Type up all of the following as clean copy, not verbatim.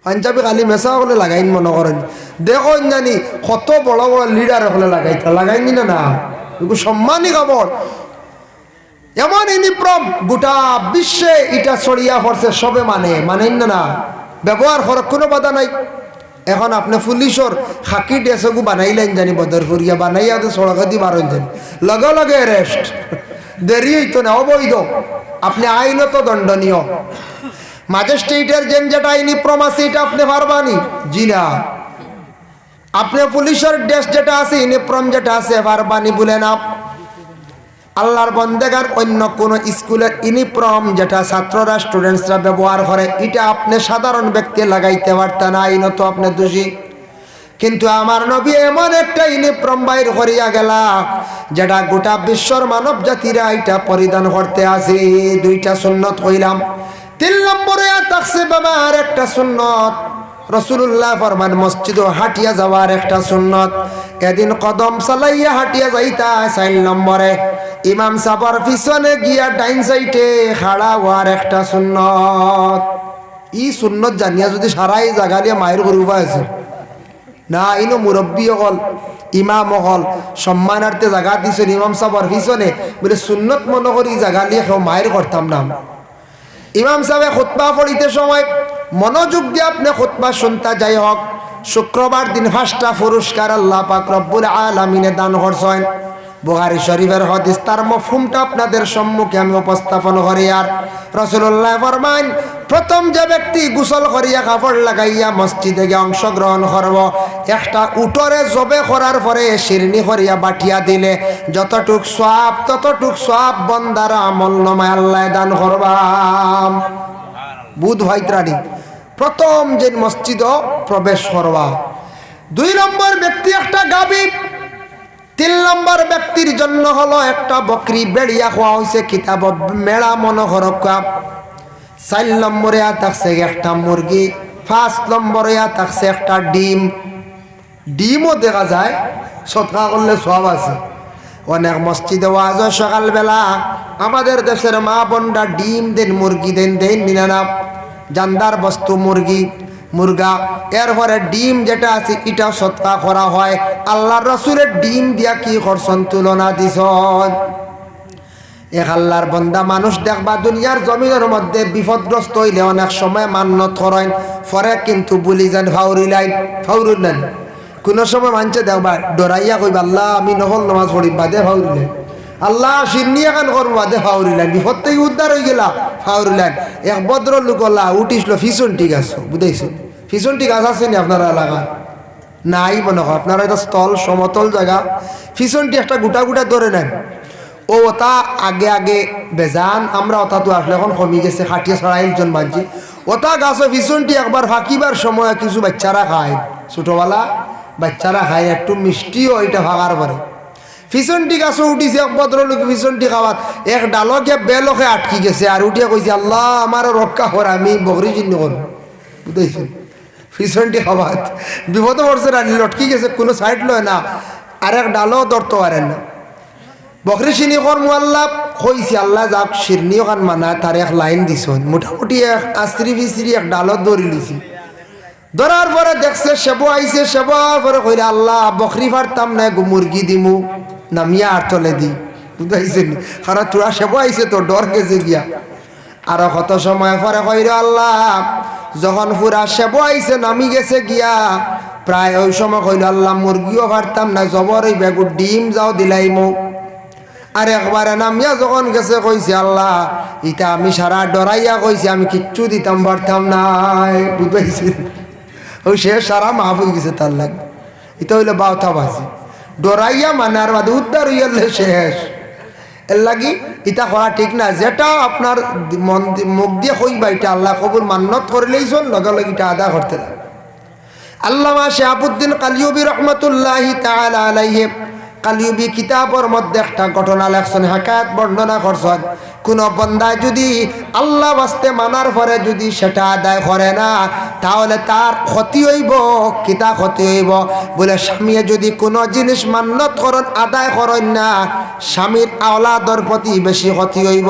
পাঞ্জাবি খালি মেসা হলে লাগাইন মনে করেন দেখো জানি কত বড় বড় লিডার হলে লাগাইনি না এগুলো সম্মানী কাপড় এমন ইউনিফর্ম গোটা বিশ্বে এটা ছড়িয়া পড়ছে সবে মানেন না ব্যবহার করার কোনো বাধা নাই। এখন আপনি পুলিশর খাকি ড্রেসগু বানাইলেন জানি বদরপুরিয়া বানাইয়া তো সড়কে দি বারণ জানি লগে লগে অ্যারেস্ট দেরি হইতো না অবৈধ আপনি আইনত দণ্ডনীয়। ম্যাজিস্ট্রেটের যেটা ইউনিফর্ম আছে এটা আপনি পারবানি জি না আপনি পুলিশের ড্রেস যেটা আছে ইউনিফর্ম যেটা আছে পারবানি বলে না। আল্লাহর বন্দেগার অন্য কোন স্কুলের ইউনিফর্ম যেটা ছাত্ররা স্টুডেন্টসরা ব্যবহার করে এটা আপনি সাধারণ ব্যক্তি লাগাইতে পারতেন না আইনত আপনি দোষী। কিন্তু আমার নবী এমন একটা ইউনিফর্ম বাইর করিয়া গেলা যেটা গোটা বিশ্বর মানব জাতিরা এটা পরিধান করতে আছে। দুইটা সুন্নত কইলাম, 3 নম্বরে থাকছে বাবা আর একটা সুন্নত রাসূলুল্লাহ ফরমান মসজিদ হাঁটিয়া যাওয়ার একটা সুন্নত। এদিন কদম চালাইয়া হাঁটিয়া যাইতা 4 নম্বরে ইমাম সাহেবের পিছনে গিয়া ডাইন সাইডে খাড়া হওয়ার একটা সুন্নত। ই সুন্নত জানিয়া যদি সারাই জাগালিয়া মায়ের গরু পাইছে না ইনো মুরব্বী হল ইমাম হল সম্মানার্থে জায়গা দিছেন ইমাম সাহেবের পিছনে বলে সুন্নত মনে করি জাগালিয়া কেউ মায়ের করতাম না। ইমাম সাহেব খুতবা পড়িতে সময় মনোযোগ দিয়ে আপনি খুতবা শুনতে যাই হোক। শুক্রবার দিন 5টা পুরস্কার আল্লাহ পাক রব্বুল আলামিনে দান করছেন। বুখারী শরীফের হাদিস তার মফহুমটা আপনাদের সম্মুখে আমি উপস্থাপন করি। আর রাসূলুল্লাহ ফরমান প্রথম যে ব্যক্তি গোসল করিয়া কাপড় লাগাইয়া মসজিদে গিয়ে অংশগ্রহণ করব একটা উটরে জবে করার পরে শিরনি করিয়া বাটিয়া দিলে যতটুক সওয়াব ততটুক সওয়াব বন্দার আমল নামায় আল্লাহ দান করবাম। বুধ ভাইত্রাণী প্রথম যে মসজিদ প্রবেশ করবা। 2 নম্বর ব্যক্তি একটা গাবি। 3 নম্বর ব্যক্তির জন্য হলো একটা বকরি বেড়িয়া খাওয়া হয়েছে কিতাব মেলা মনোহরকা। 4 নম্বরে থাকছে একটা মুরগি। 5 নম্বরে থাকছে একটা ডিম। ডিমও দেখা যায় সদকা করলে সওয়াব আছে। অনেক মসজিদে ওয়াজ সকালবেলা আমাদের দেশের মা বোনরা ডিম দেন মুরগি দেন না জানদার বস্তু মুরগা এরপরে ডিম যেটা আছে এটা সদকা করা হয়। আল্লাহর রাসূলের ডিম দিয়া কি করছেন তুলনা দিছেন। এক আল্লাহর বান্দা মানুষ দেখবা দুনিয়ার জমিনের মধ্যে বিপদগ্রস্ত হইলে অনেক সময় মান্যত করেন পরে কিন্তু বলি যান ফাউরুলেন কোন সময় মানছে দেখবা ডরাইয়া কইবা আল্লাহ আমি নহল নামাজ পড়ি বাদে ফাউরিলেন আল্লাহ সিন্নিয়া কান করবো বাদে ফাউরিলেন বিপদ থেকে উদ্ধার হয়ে গেলা ফাউরিলেন। এক ভদ্র লোক উঠিসল ফিসনটি গাছ বুঝাইছেন ফিসনটি গাছ আছে নি আপনারা এলাকায় নাই মনে হয় আপনারা এটা স্থল সমতল জায়গা ফিসনটি একটা গোটা ধরে নেন ও ওটা আগে বেজান আমরা ওটা তো আসলে এখন কমে গেছে খাটিয়ে ছড়াইজন মানছি ওটা গাছে ফিসনটি একবার ফাঁকিবার সময় কিছু বাচ্চারা খায় ছোটবেলা বাচ্চারা খায় একটু মিষ্টিও এটা ভাগার পরে ফিসনটি গাছও উঠিছে এক ভদ্রলোক ফিসনটি খাওয়াত এক ডালকে বেলকে আটকি গেছে আর উঠিয়া কইছে আল্লাহ আমারও রক্ষা কর আমি বকরি চিহ্ন করব বুঝেছেন ফিসনটি খাওয়াত বিপদ পড়ছে রানি লটকি গেছে কোনো সাইড লয় না আর এক ডালও ধরতে পারেন না বকরি চিনি কর্ম আল্লাহ কইছে আল্লাহ যাক শিরনি ওখান মানা তার এক লাইন দিছ মোটামুটি এক আস্ত্রি ফিস্ত্রি এক ডালত ধরি লিছি ধরার পরে দেখছে সেবো আইছে সেবার পরে কইরা আল্লাহ বকরি পারতাম না মুরগি দিমু নামিয়া আর তলে দি বুঝাইছেন কারণ তোরা সেবো আইছে তো ডর গেছে গিয়া আর কত সময় পরে কইরা আল্লাহ যখন পুরা সেবো আইছে নামি গেছে গিয়া প্রায় ওই সময় কইল আল্লাহ মুরগিও পারতাম না জবর ওই বেগুর ডিম যাও দিলাইমু আর একবারে নামিয়া যখন গেছে কইছে আল্লাহ ইটা আমি সারা ডরাইয়া কইছি আমি কিচ্ছু দিতাম পারতাম নাই বুঝাইছে ওই সে সারা মাফ হয়ে গেছে তার লাগে এটা হইলে বাউথা বাসি ডরাইয়া মানে আর বাদে উদ্ধার হইলে শেষ এর লাগি ইটা করা ঠিক না যেটা আপনার মন মুখ দিয়ে কইবা এটা আল্লাহ কবুল মান্নত করলেই চল লগে লগে এটা আদা করতে লাগে। আল্লামা শাহাবুদ্দিন কালিয়ুবি রহমতুল্লাহি তাআলা আলাইহি কালিউবি কিতাবের মধ্যে একটা ঘটনা লেখছেন, হাকায়াত বর্ণনা করছেন। কোন বন্দায় যদি আল্লাহ বাস্তে মানার পরে যদি সেটা আদায় করে না, তাহলে তার ক্ষতি হইব। কিতা ক্ষতি হইব বলে, স্বামী যদি কোনো জিনিস মান্যত করেন আদায় করেন না, স্বামীর আওলাদর প্রতি বেশি ক্ষতি হইব।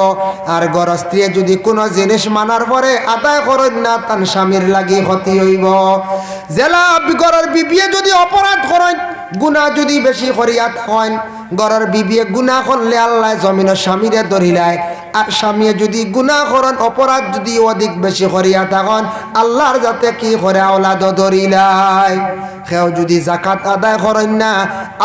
আর ঘর স্ত্রী যদি কোনো জিনিস মানার পরে আদায় করেন না, তার স্বামীর লাগি ক্ষতি হইব। জেলা ঘরের বিবিয়ে যদি অপরাধ করেন, গুনাহ যদি বেশি করিয়া থাকেন, ঘরের বিবিয়ে গুনাহ করলে আল্লাহ জমিনের স্বামীরে ধরিলায়। আর স্বামী যদি গুনাহ করেন, অপরাধ যদি অধিক বেশি করিয়া থাকেন, আল্লাহর যাতে কি করে আওলাদ ধরিলায়। কেউ যদি জাকাত আদায় করেন না,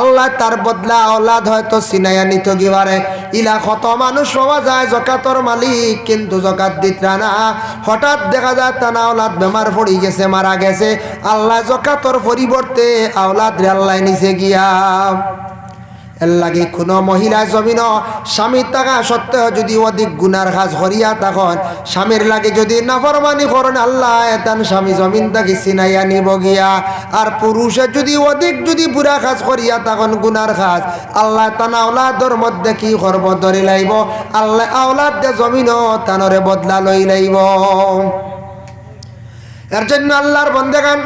আল্লাহ তার বদলা আওলাদ হয়তো সিনাইয়া নিত গিবারে। ইলা কত মানুষ পাওয়া যায় জাকাতর মালিক, কিন্তু জাকাত দিতরা না। হঠাৎ দেখা যায় তানা আওলাদ বেমার পড়ি গেছে, মারা গেছে। আল্লাহ জাকাতর পরিবর্তে আওলাদ রে আল্লাহ নিচে গিয়া। এর লাগে কোনো মহিলা জমিন স্বামীর টাকা সত্ত্বেও যদি অধিক গুনার কাজ করিয়া তখন স্বামীর লাগে যদি নাফরমানি করেন, আল্লাহ তান স্বামী জমিন তাকে চিনাইয়া নিব গিয়া। আর পুরুষে যদি অধিক যদি বুড়া কাজ করিয়া তখন গুনার কাজ, আল্লাহ তান আওলাদর মধ্যে কি করব ধরে লাইব। আল্লাহ আওলাদ দে জমিন তানরে বদলা লই লাইব। এর জন্য আল্লাহর বন্দেগান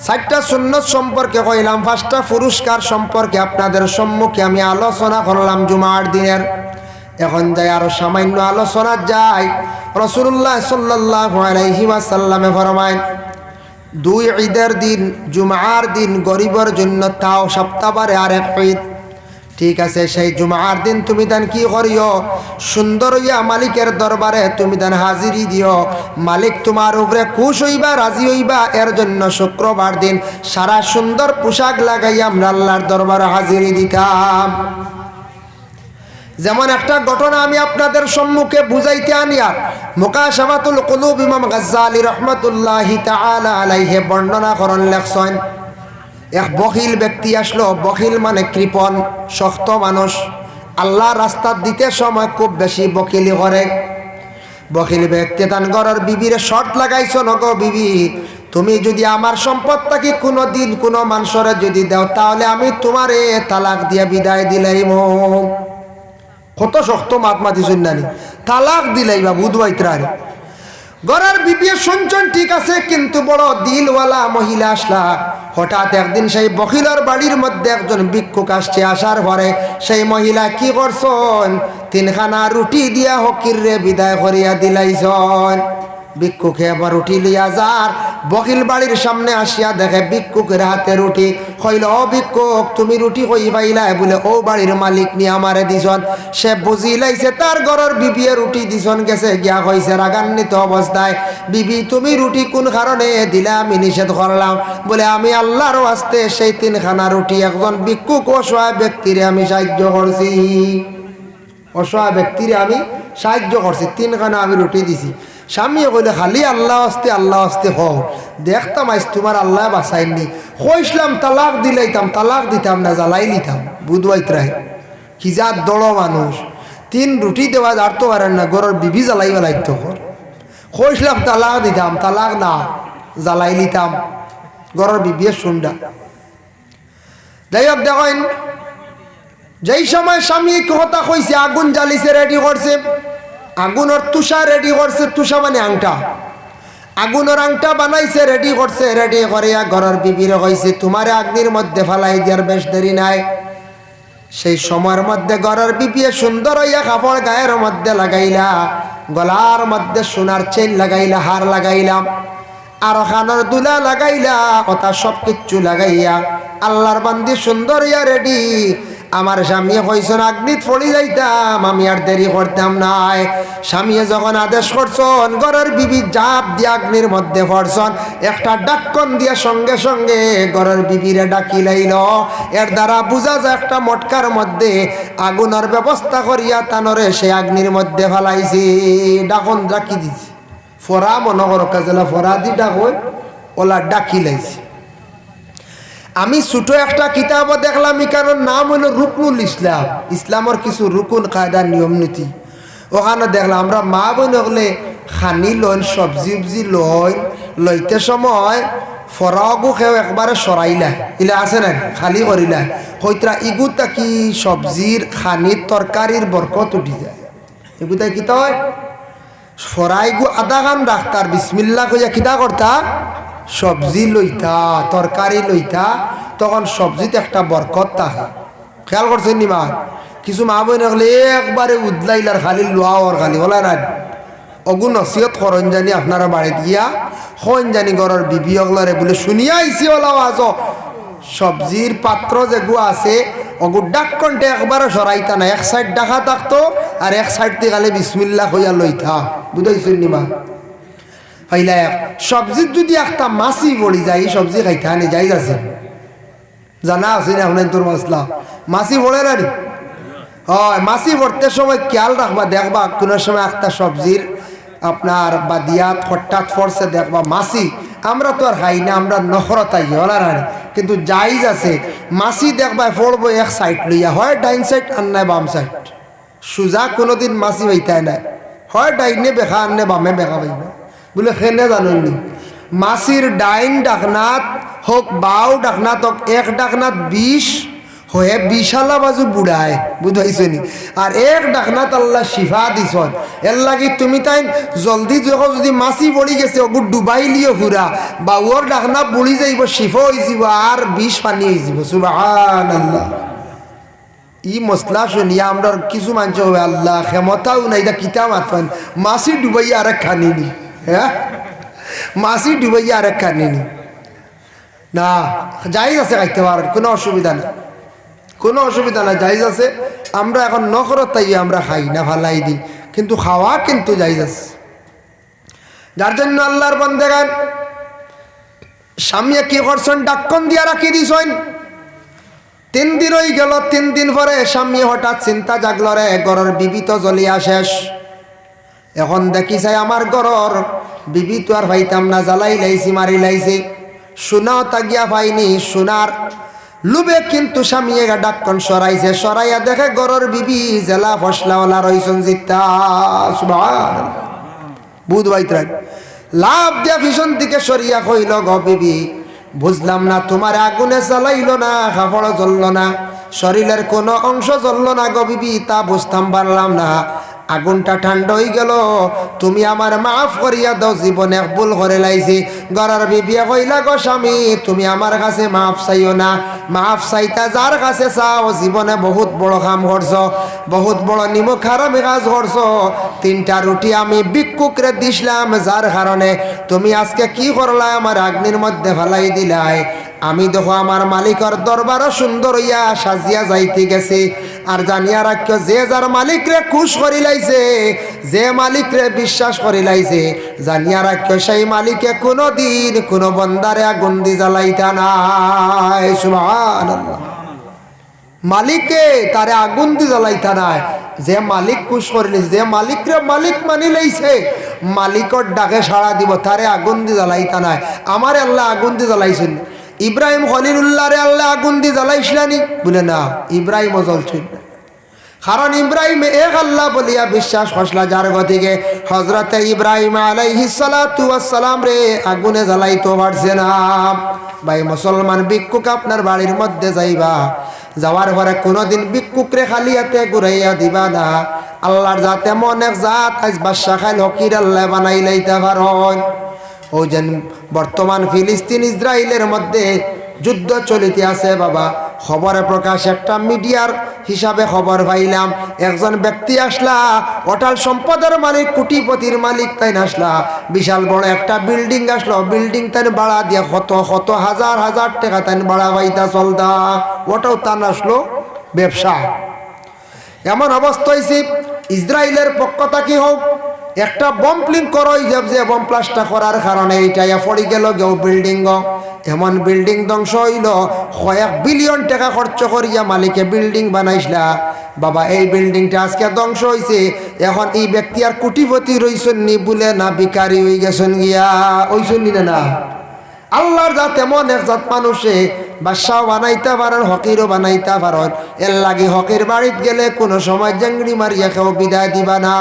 4টা সুন্নত সম্পর্কে কইলাম, 5টা পুরস্কার সম্পর্কে আপনাদের সম্মুখে আমি আলোচনা করলাম জুমার দিনের। এখন যাই আরো সামান্য আলোচনা যাই। রাসূলুল্লাহ সাল্লাল্লাহু আলাইহি ওয়াসাল্লামে ফরমায়, 2 ঈদের দিন, জুমার দিন গরিবের জন্য, তাও সপ্তাহবারে আরেক ঈদ। ঠিক আছে, সেই জুমার দিন তুমি দান কি করিও, সুন্দর হইয়া মালিকের দরবারে তুমি দান হাজিরি দিও। মালিক তোমার উপরে খুশ হইবা, রাজি হইবা। এর জন্য শুক্রবার দিন সারা সুন্দর পোশাক লাগাইয়া আমরা আল্লাহর দরবারে হাজিরি দিতাম। যেমন একটা ঘটনা আমি আপনাদের সম্মুখে বুঝাইতে আনিয়ার, মুকাশাফাতুল কুলুব ইমাম গাজ্জালী রাহমাতুল্লাহি তাআলা আলাইহি বর্ণনা করেন, লেখছেন এক বখিল ব্যক্তি আসলো। বখিল মানে কৃপণ, শক্ত মানুষ। আল্লাহ রাস্তা দিতে সময় খুব বেশি বকিলি করে। বখিল ব্যক্তি তান ঘরের বিবির শর্ত লাগাইছো, নগো বিবি, তুমি যদি আমার সম্পদটাকে কোনো দিন কোনো মানুষরে যদি দাও, তাহলে আমি তোমারে তালাক দিয়া বিদায় দিলাইম। কত শক্ত মাত মাতি শুননানি, তালাক দিলাইবা বুধবাইত্রারে। ঘরের বিবি শুনছেন ঠিক আছে, কিন্তু বড় দিলওয়ালা মহিলা আসলা। হঠাৎ একদিন সেই বখিলের বাড়ির মধ্যে একজন ভিক্ষুক আসছে। আসার পরে সেই মহিলা কি করছেন, 3খানা রুটি দিয়া হকির রে বিদায় করিয়া দিলাইছেন। ভিক্ষুকে আবার রুটি লিয়া যার বখিল বাড়ির সামনে আসিয়া দেখে ভিক্ষুকের হাতে রুটি। কইল, ও ভিক্ষুক, তুমি রুটি কই পাইলা? বলে, ও বাড়ির মালিক নিয়ে আমারে দিছন। সে বুঝি লাইছে তার ঘরের বিবিয়ে রুটি দিছন গেছে গিয়া কইছে রাগান্বিত অবস্থায়, বিবি তুমি রুটি কোন কারণে দিলে? আমি নিষেধ করলাম। বলে, আমি আল্লাহর ওয়াস্তে সেই 3খানা রুটি একজন ভিক্ষুক অসহায় ব্যক্তিরে আমি সাহায্য করছি। অসহায় ব্যক্তিরে আমি সাহায্য করছি, 3খানা আমি রুটি দিছি। স্বামী কইলে, খালি আল্লাহ আস্তে আল্লাহ আস্তে হও, দেখতাম আজ তোমার আল্লাহ বাঁচাইনি। কইসলাম তালাক দিলাইতাম, তালাক দিতাম না, জ্বালাই নিতাম। বুধবাইত্রাই কি যার দড় মানুষ, 3 রুটি দেওয়া যার তো পারেন না, ঘরের বিবি জ্বালাই বেলাইতো। কইসলাম তালাক দিতাম, তালাক না, জ্বালাই নিতাম। ঘরের বিবিয়ে শুনডা। যাই হোক, দেখেন যেই সময় স্বামী কথা কইছে, আগুন জ্বালিছে, রেডি করছে, আগুনের তুষা রেডি করছে। তুষা মানে আংটা, আগুনের আংটা বানাইছে, রেডি করছে। রেডি করিয়া ঘরের বিবিরে কইছে, তোমারে আগ্নির মধ্যে ফালাই দিয়ার বেশ দেরি নাই। সেই সময়ের মধ্যে ঘরের বিবিয়ে সুন্দর হইয়া কাপড় গায়ের মধ্যে লাগাইলা, গলার মধ্যে সোনার চেইন লাগাইলা, হার লাগাইলাম, আর খানোর দুলা লাগাইলা, কথা সব কিচ্ছু লাগাইয়া আল্লাহর বান্দি সুন্দর হইয়া রেডি। আমার স্বামী কইছেন আগ্নিত পড়ি যাইতাম, আমি আর দেরি করতাম নাই। স্বামী যখন আদেশ করছেন, ঘরের বিবি জাপ দিয়ে আগ্নির মধ্যে পড়ছেন। একটা ডাক্কন দিয়া সঙ্গে সঙ্গে ঘরের বিবিরে ডাকি লাইল। এর দ্বারা বুঝা যায় একটা মটকার মধ্যে আগুনের ব্যবস্থা করিয়া তানরে সে আগ্নির মধ্যে ফেলাইছি। ডাকন ডাকি দিছি, ফরা মনে করো কাজেলা ফরা দি ডাকই ওলা ডাকি লাইছি। আমি ছোট একটা কিতাব দেখলাম, এখানোর নাম হলো রুকনুল ইসলাম, ইসলামের কিছু রুকুন কায়দা নিয়ম নীতি। ওখানে দেখলাম আমরা মা বোন হলে খানি লইন, সবজি উবজি লইন, লইতে সময় ফরাগু খেও একবারে সরাইলা ইলা আছে না খালি করিলা হইতরা ইগুতা কি সবজির খানির তরকারির বরকত উঠি যায় এগুতা কি তয় ফরাইগু আধা গান ডাক্তার বিসমিল্লা কইয়া কিতা করতা সবজি লইতা তরকারি লইতা তখন সবজিতে একটা বরকত থাকে খেয়াল করছেন নি মা কিছু মা বোন হলে একবারে উদলাইলার খালি লোয়া ওর খালি বলা না অগু নসিহত করন জানি আপনারা বাড়িতে গিয়া হন জানি ঘরের বিবি অগলারে বলে শুনিয়া আইসি ওলাও আজ সবজির পাত্র যেগু আছে অগু ডাক কণ্ঠে একবারে সরাইতা না এক সাইড ডাকা থাকতো আর এক সাইড থেকে খালি বিসমিল্লা হইয়া লইতা বুঝাইছেন নি মা ফাইলা সবজির যদি একটা মাছি পড়ি যায় এই সবজি খাইতে আনি যাই আছে জানা আছে না এখন তোর মশলা মাছি পড়ে না নি হয় মাছি পড়তে সময় খেয়াল রাখবা দেখবা কোনো সময় একটা সবজির আপনার বাদিয়াত হঠাৎ ফরসে দেখবা মাছি আমরা তো আর খাই না আমরা নহরতাই হলা না কিন্তু যাইজ আছে মাছি দেখবা পড়বো এক সাইড লইয়া হয় ডাইন সাইড আর নাই বাম সাইড সোজা কোনোদিন মাছি হইতাই না হয় ডাইনে বেখা আননে বামে বেখা পাইবা বলে খেনে জানেননি মাছির ডাইন ডাকনাত হোক বাও ডাকনাত হোক এক ডাকনাত 20 হয়ে 20 বাজু বুড়ায় বুঝাইছে নি আর এক ডাকনাত আল্লাহ শিফা দিছ এর লাগি তুমি তাই জলদি যখন যদি মাছি পড়ি গেছে ওগু ডুবাই লিও ফুরা বা ওর ডাকনা বুড়ি যাইব শিফা হয়ে যাব আর 20 পানি হয়ে যাব সুবহানাল্লাহ ই মশলা শুনিয়া আমরা কিছু মানছে হবে আল্লাহ ক্ষমতাও নাই দা কিতা মাতন মাছি ডুবাই আর খানি নি হ্যাঁ মাছি ডুবাই আর খানি নি না যাই আছে খাইতে পারেন কোনো অসুবিধা না কোনো অসুবিধা না যাইজ আছে আমরা এখন নখরত তাই আমরা খাই না ফালাই দিই কিন্তু খাওয়া কিন্তু যাইজ আছে যার জন্য আল্লাহর বান্দাগান স্বামী কি করছেন ডাক্কন দিয়া রাখি দিছেন 3 দিন হয়ে গেল 3 দিন পরে স্বামী হঠাৎ চিন্তা জাগল রে ঘরের বিবি তো জ্বলিয়া শেষ এখন দেখি চাই আমার ঘরের বিবি তো আর ভাইতাম না জ্বালাই লাইছি মারি লাইছি সোনাও তাগিয়া পাইনি সোনার লুবে কিন্তু স্বামী এগা ডাক্কন সরাইছে সরাইয়া দেখে ঘরের বিবি জেলা ফসলাওয়ালা রইছন জিতা সুবহানাল্লাহ বুধ বাইতরাই লাভ দিয়া ভীষণ দিকে সরিয়া কইল গো বিবি বুঝলাম না তোমার আগুনে জ্বালাইল না কাপড় জ্বলল না শরীরের কোনো অংশ জ্বলল না গো বিবি তা বুঝতাম পারলাম না আগুনটা ঠান্ডা হয়ে গেল তুমি আমার মাফ করিয়া দাও জীবনে ভুল করে লাইছি গরার বিবিয়া কইলা গো স্বামী তুমি আমার কাছে মাফ চাইও না মাফ চাইতা যার কাছে চাও জীবনে বহুত বড় কাম করছো বহুত বড় নিমক হারামি কাজ করছো 3টা রুটি আমি ভিক্ষুকরে দিছিলাম যার কারণে তুমি আজকে কি করলা আমার আগ্নির মধ্যে ফেলাই দিলাই আমি দেখো আমার মালিকের দরবারও সুন্দর হইয়া সাজিয়া যাইতে গেছে আর জানিয়া রাখিও যে যার মালিকরে খুশ করি লাইছে যে মালিকরে বিশ্বাস করি লাইছে জানিয়া রাখিও সেই মালিকে কোনো দিন কোনো বন্দারে আগুন দি জ্বালাইতা নাই সুবহানাল্লাহ মালিকে তারে আগুন দি জ্বালাইতা নাই যে মালিক খুশ করি লাইছে যে মালিকরে মালিক মানি লাইছে মালিকর ডাকে সাড়া দিব তারে আগুন দি জ্বালাইতা নাই আমার আল্লাহ আগুন দি জ্বালাইছেন ইব্রাহিম খলিলুল্লাহ রে আল্লাহ আগুন দি জ্বালাইছিলানি বলে না ইব্রাহিমও জ্বলছিল না কারণ ইব্রাহিম এক আল্লাহ বলিয়া বিশ্বাস করছিল যার গতিকে হযরতে ইব্রাহিম আলাইহিস সালাতু ওয়াস সালাম রে আগুনে জ্বালাইতে পারছে না ভাই মুসলমান ভিক্ষুক আপনার বাড়ির মধ্যে যাইবা যাওয়ার পরে কোনোদিন ভিক্ষুকরে খালি হাতে ঘুরাইয়া দিবা না আল্লাহর জাত এমন এক জাত আজ বাদশা খাইল হকির আল্লাহ বানাই লাইতে পারেন ও যেন বর্তমান ফিলিস্তিন ইসরায়েলের মধ্যে যুদ্ধ চলিতে আছে বাবা খবরে প্রকাশ একটা মিডিয়ার হিসাবে খবর পাইলাম একজন ব্যক্তি আসলা অটাল সম্পদের মালিক কোটিপতির মালিক তাই আসলা বিশাল বড় একটা বিল্ডিং আসলো বিল্ডিং তাই ভাড়া দিয়া কত কত হাজার হাজার টাকা তাই ভাড়া পাইতা চলতা ওটাও তান আসলো ব্যবসা এমন অবস্থা হয়েছে ইসরায়েলের পক্ষ থেকে হোক একটা বম প্লিং করো যে বম প্লাস্টা করার কারণে এইটা পড়ে গেল কেউ বিল্ডিং এমন বিল্ডিং ধ্বংস হইল কয়েক বিলিয়ন টাকা খরচ করিয়া মালিকে বিল্ডিং বানাইছিলা বাবা এই বিল্ডিংটা আজকে ধ্বংস হয়েছে এখন এই ব্যক্তি আর কোটিপতি রইছেন নি বলে না ভিখারি হয়ে গেছেন গিয়া ওইছেন নি না আল্লাহর জাত এমন এক জাত মানুষে বাদশাহ বানাইতে পারেন, হকিরও বানাইতে পারেন। এর লাগি হকির বাড়িতে গেলে কোনো সময় জেংড়ি মারিয়া কেউ বিদায় দিবা না।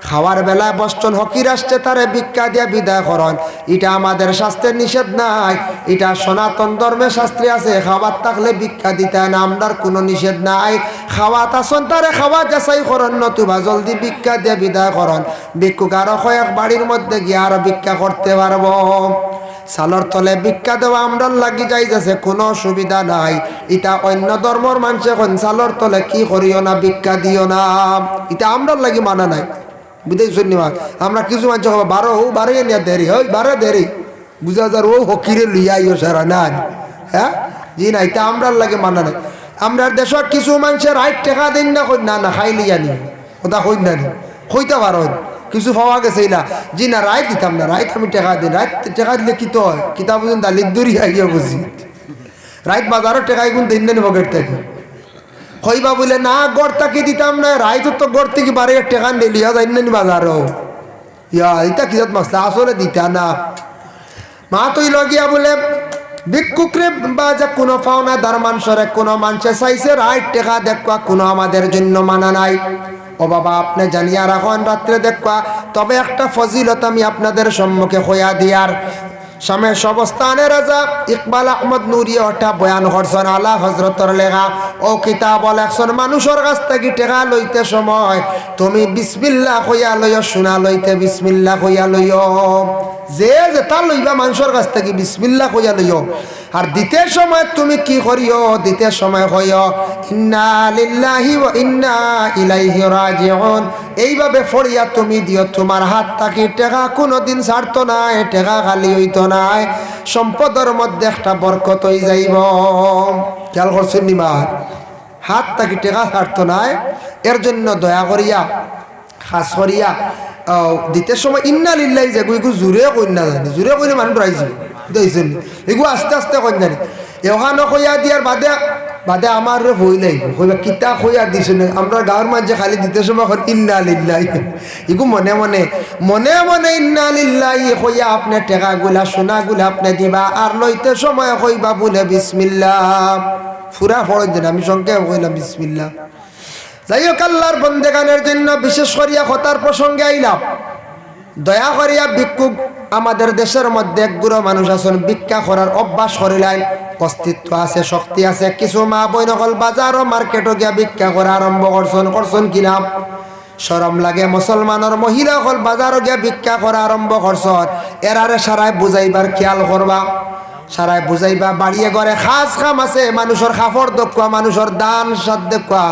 খাওয়ার বেলায় বসছেন হকির আসছে তারে ভিক্ষা দিয়া বিদায় করেন, এটা আমাদের শাস্ত্রের নিষেধ নাই, এটা সনাতন ধর্মের শাস্ত্রে আছে। খাবার থাকলে ভিক্ষা দিতে না, আমরার কোনো নিষেধ নাই। খাওয়া তাসন তারে খাওয়া যাচাই করেন, নতুবা জলদি ভিক্ষা দিয়ে বিদায় করেন। ভিক্ষুক আরো কয়েক বাড়ির মধ্যে গিয়ে আরো ভিক্ষা করতে পারবো। সালর তলে ভিক্ষা দেওয়া আমরার লাগি যাইতেছে, কোনো অসুবিধা নাই। এটা অন্য ধর্মর মানুষে এখন সালর তলে কি করিও না, ভিক্ষা দিও না, এটা আমরার লাগি মানা নাই। বুঝেছেন নিমা? আমরা কিছু মানুষ বারো বারো নিয়ে দেরি হয়, বারো দেরি বুঝা যার ও হকিরে লইয়াইও সারা না। হ্যাঁ জি না, এটা আমরার লাগে মানা নাই। আমরা দেশের কিছু মানুষের রাইট টেকা দিন না, কই না না খাইলি জানি ওটা কই না কইতে পারো কিছু পাওয়া গেছে না, জি না রাইট দিতাম না, রাইট আমি টেকা দিই। রাইট টেকা দিলে কি তো হয়, কিতাব দালির দূরি আইয়া বুঝি রাইট বাজারও টেকাই গুণ দিন না পকেট থেকে কইবা বলে না গড় তাকে দিতাম না, রাইত তো গড় থেকে বারে টেকা নিলিয়া যাই না বাজারও। ইয়া এটা কিজাত মাসলা আসলে দিতা না। মা তুই লগিয়া বলে ভিক্ষুকরে বা যে কোনো পাওনা দার মানুষের কোনো মানুষে চাইছে রাইট টেকা দেখবা, কোনো আমাদের জন্য মানা নাই। ও বাবা আপনি জানিয়া রাখেন রাত্রে দেখবা। তবে একটা ফজিলত আমি আপনাদের সম্মুখে হইয়া দিয়ার স্বামী সবস্থানের রাজা ইকবাল আহমদ নুরি ওটা বয়ান করছেন, আলা হজরতর লেখা ও কিতাব লেখছেন, মানুষের কাছ থেকে টেকা লইতে সময় তুমি বিসমিল্লাহ কইয়া লইও, শোনা লইতে বিসমিল্লাহ কইয়া লইও। যে যেটা লইবা মানুষের কাছ থেকে বিসমিল্লাহ কইয়া লইও। আর দিতে সময় তুমি কি করিও, দিতে সময় হইও ইন্না লিল্লাহি ওয়া ইন্না ইলাইহি রাজিউন, এইভাবে ফড়িয়া তুমি দিও। তোমার হাত থাকি টেকা কোনোদিন ছাড়তো না, টেকা খালি হইতো না, সম্পদের মধ্যে একটা বরকত হয়ে যাইব। খেয়াল করছেন নিমার? হাত থাকি টেকা ছাড়তো না, এর জন্য দয়া করিয়া খাস করিয়া দিতে সময় ইন্না লিল্লাহি যে এগু জোরে কই না জানি, জোরে কইলে মানুষ রাইছে দেখছেন, এগুলো আস্তে আস্তে কই জানি। এখানে কইয়া দিয়ার বাদে বাদে আমার হই নাই কইবা কিতা কইয়া দিছ না। আমরা গাঁৱৰ মানুষে খালি দিতে সময় ইন্না লিল্লাহি, এগু মনে মনে মনে মনে ইন্না লিল্লাহি কইয়া আপনি টেকাগুলা সোনাগুলা আপনি দিবা। আর লইতে সময় কইবা বলে বিসমিল্লাহ, ফুরা ফরজ দেন, আমি সংক্ষেপ কইলাম বিসমিল্লাহ। যাই হোক, আল্লাহর বন্দেগানের জন্য বিশেষ করিয়া কথার প্রসঙ্গে আইলাম। দয়া করিয়া ভিক্ষুক আমাদের দেশের মধ্যে একগুলো মানুষ আছেন ভিক্ষা করার অভ্যাস করিলেন, অস্তিত্ব আছে, শক্তি আছে। কিছু মা বইন হল বাজার ও মার্কেটও গিয়া ভিক্ষা করা আরম্ভ করছেন কিনা শরম লাগে। মুসলমানের মহিলা হল বাজারও গিয়া ভিক্ষা করা আরম্ভ করছেন, এরারে সারায় বুঝাইবার খেয়াল করবা, সারায় বুঝাইবা। বাড়িয়ে ঘরে খাস কাম আছে, মানুষের খাফর দক্ষা, মানুষের দান সাত দেখা,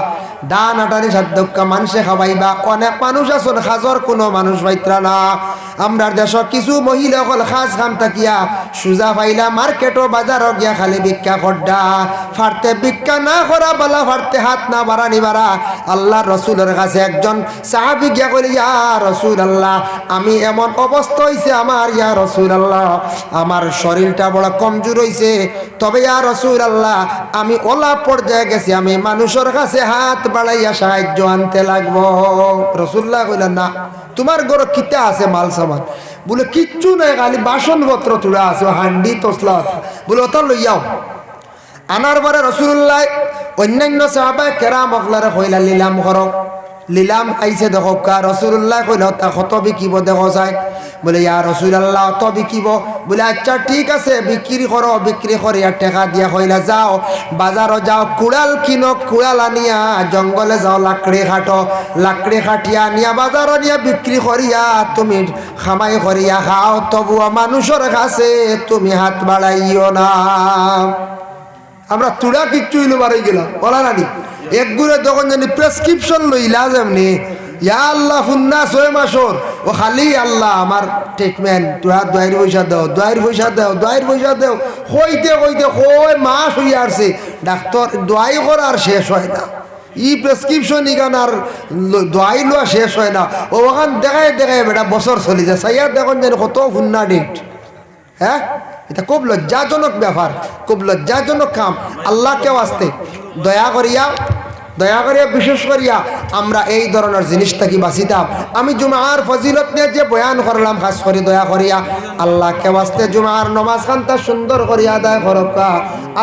দান আটানি সাত দক্ষা মানুষে খাওয়াইবা। অনেক মানুষ আছেন খাজর কোনো মানুষ পাইত্রা না। আমরা দেশের কিছু মহিলা হল খাস কাম থাকিয়া সুজা পাইলা মার্কেটও বাজারও গিয়া খালি ভিক্ষা করডা। ফারতে ভিক্ষা না করা বলা, ফারতে হাত না বাড়ানি বাড়া। আল্লাহ রসুলের কাছে একজন সাহাবী গিয়া কইল, ইয়া রসুল আল্লাহ, আমি এমন অবস্থা হইছে আমার, ইয়া রসুল আল্লাহ আমার শরীরটা বড় কমজোর হইছে, তবে ইয়া রাসূল আল্লাহ আমি ওলা পর্যায়ে গেছি, আমি মানুষের কাছে হাত বাড়াইয়া সাহায্য আনতে লাগবো। রাসূলুল্লাহ কইলেন না, তোমার ঘরে কিতা আছে মাল সামান? বলে কিচ্ছু নাই, খালি বাসনপত্র তুলা আছে, হান্ডি তসলা, বলে ওটা লইয়াও। আনার পরে রাসূলুল্লাহ অন্যান্য সাহাবা কেরাম অকলারে কইলা লিলাম করো। লিলাম আইছে দেখো কা। রাসূলুল্লাহ কইল তা কত বিকিব দেখো যায়? বলে ইয়া রাসূলুল্লাহ অত বিকিব। বলে আচ্ছা ঠিক আছে বিক্রি করো। বিক্রি করিয়া টাকা দিয়া কইলা যাও বাজারও যাও, কুড়াল কিনো, কুড়াল আনিয়া জঙ্গলে যাও, লাকড়ি খাটো, লাকড়ি খাটিয়া নিয়া বাজারও নিয়া বিক্রি করিয়া তুমি খামাই করিয়া খাও, তবুও মানুষের কাছে তুমি হাত বাড়াইও না। আমরা তুড়া কিচ্ছু ইলো বাড়াই গেলাম বলা নানি একগুড়ে তখন জানি প্রেসক্রিপশন লইলা যেমনি ইয়া আল্লাহ ফুন্না 6 মাসর ও খালি আল্লাহ আমার ট্রিটমেন্ট, তোরা দোয়াইর পয়সা দাও, দোয়াইর পয়সা দাও, দোয়াইর পয়সা দাও, কইতে কইতে কয় মাস হইয়া আসছে, ডাক্তার দোয়াই করার শেষ হয় না, ই প্রেসক্রিপশন ইগান আর দোয়াই লোয়া শেষ হয় না। ও ওখান দেখায় দেখায় বেটা বছর চলি যায়, সাইয়া দেখুন যেন কত ফুন্না ডেট। হ্যাঁ, এটা খুব লজ্জাজনক ব্যাপার, খুব লজ্জাজনক কাম। আল্লাহকে আসতে দয়া করিয়া দয়া করিয়া বিশেষ করিয়া আমরা এই ধরনের জিনিসটা কি বাঁচিতাম। আমি জুমার ফজিলত নিয়ে যে বয়ান করলাম খাস করে দয়া করিয়া আল্লাহকে বাস্তে জুমার নমাজ খানটা সুন্দর করিয়া আদায় করকা।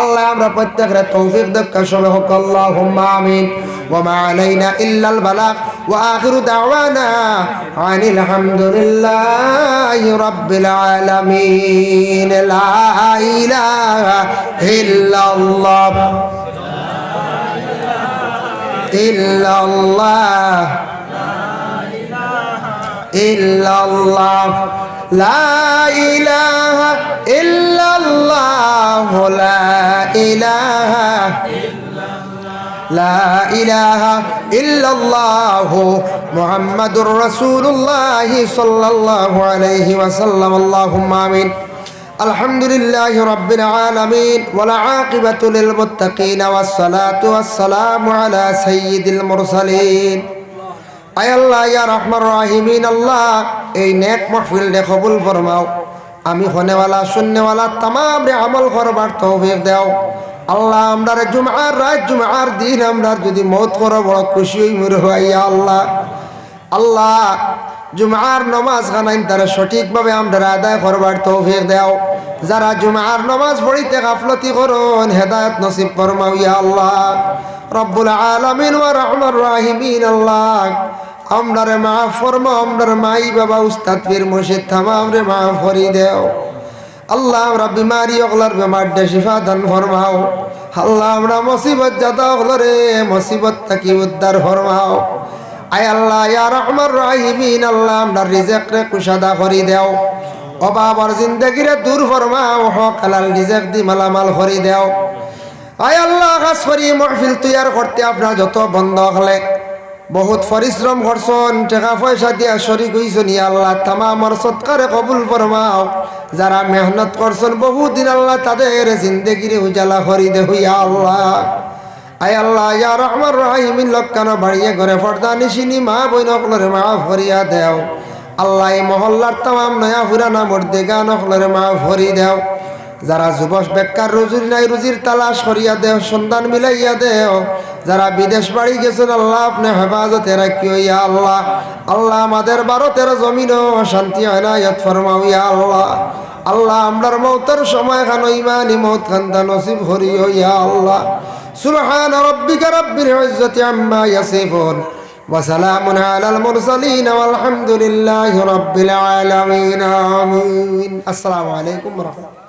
আল্লাহ আমরা প্রত্যেকের তৌফিক দেখা সবে হোক আল্লাহুম্মা আমিন। ওয়া মা আলাইনা ইল্লাল বালাগ ওয়া আখিরু দাওয়ানা আনিল হামদুলিল্লাহি রাব্বিল আলামিন। লা ইলাহা ইল্লাল্লাহ ইল্লাল্লাহ ইল্লাল্লাহ লা ইলাহা ইল্লাল্লাহ লা ইলাহা লা ইলাহা ইল্লাল্লাহ মুহাম্মাদুর রাসূলুল্লাহ সাল্লাল্লাহু আলাইহি ওয়াসাল্লাম। আল্লাহুম্মা আমিন। আলহামদুলিল্লাহি রাব্বিল আলামিন ওয়াল আকিবাতু লিল মুত্তাকিন ওয়াস সালাতু ওয়াস সালামু আলা সাইয়্যিদিল মুরসালিন। আয় আল্লাহ ইয়া রাহমান রাহিমিন, আল্লাহ এই নেক মাহফিল দে কবুল ফরমাও। আমি হনেওয়ালা শুননেওয়ালা तमाम রে আমল করবার তৌফিক দাও। আল্লাহ আমরা জুমার রাত জুমার দিন আমরা যদি মওত করো বড় খুশি হই মরে হয় আল্লাহ। আল্লাহ জুমার নামাজ খানাইন তারা সঠিকভাবে আমরা আদায় করবার তৌফিক দাও। যারা জুমার নামাজ পড়িতে গাফলতি করুন হেদায়েত নসিব ফরমাও ইয়া আল্লাহ রব্বুল আলামিন ওয়া রাহমার রাহিমিন। আল্লাহ আমরারে মাফ ফরমাও, আমরার মাই বাবা উস্তাদ পীর মুর্শিদ तमाम রে মাফ করি দাও। আল্লাহ আমরা বিমারি ওগলার বেমার দে শিফা দান ফরমাও। আল্লাহ আমরা মুসিবত জাদা ওগলরে মুসিবত থেকে উদ্ধার ফরমাও। আয় আল্লাহ ইয়া রাহমান রাহিমিন, আল্লাহ আমরা রিজিক রে কুশাদা করি দাও। অভাবর জিন্দেগি রে দূর ফরমাও, হক হালাল রিজিক দি মালামাল করি দাও। আয় আল্লাহ খাস করি মাহফিল তৈয়ার করতে আপনার যত বন্ধ হলে বহুত পরিশ্রম করছেন, টাকা পয়সা দিয়া শরীক হইছেন ইয়া আল্লাহ তামামর সৎকারে কবুল ফরমাও। যারা মেহনত করছেন বহুদিন আল্লাহ তাদের জিন্দেগিরে উজালা করি দেহ ইয়া আল্লাহ। আয় আল্লাহ ইয়া রাহমান রাহিমিন, লক্কানো বাড়িয়ে ঘরে পর্দা নিশিনি মা বই নকলরে মাফ করিয়া দেও। আল্লাহ এই মহল্লার तमाम নয়া পুরানা মর্দেগা নকলরে মাফ করি দেও। যারা যুবক বেকার রুজির নাই রুজির তালাশ করিয়া দেও, সন্ধান মিলাইয়া দেও। যারা বিদেশ বাড়ি গেছেন আল্লাহ আপনি হেফাজতে রাখিও ইয়া আল্লাহ। আল্লাহ আমাদের ভারতের জমিনও শান্তি আনায়াত ফরমাও ইয়া আল্লাহ। আল্লাহ আমরার মওতের সময় খানো ইমানি মওত খান্দা নসিব করিও ইয়া আল্লাহ। সুবহান রাব্বিকা রাব্বিল ইজ্জাতি আম্মা ইয়াসিফুন ওয়া সালামুন আলাল মুরসালিন ওয়াল হামদুলিল্লাহি রাব্বিল আলামিন। আমিন। আসসালামু আলাইকুম ওয়া রাহমাতুল্লাহ।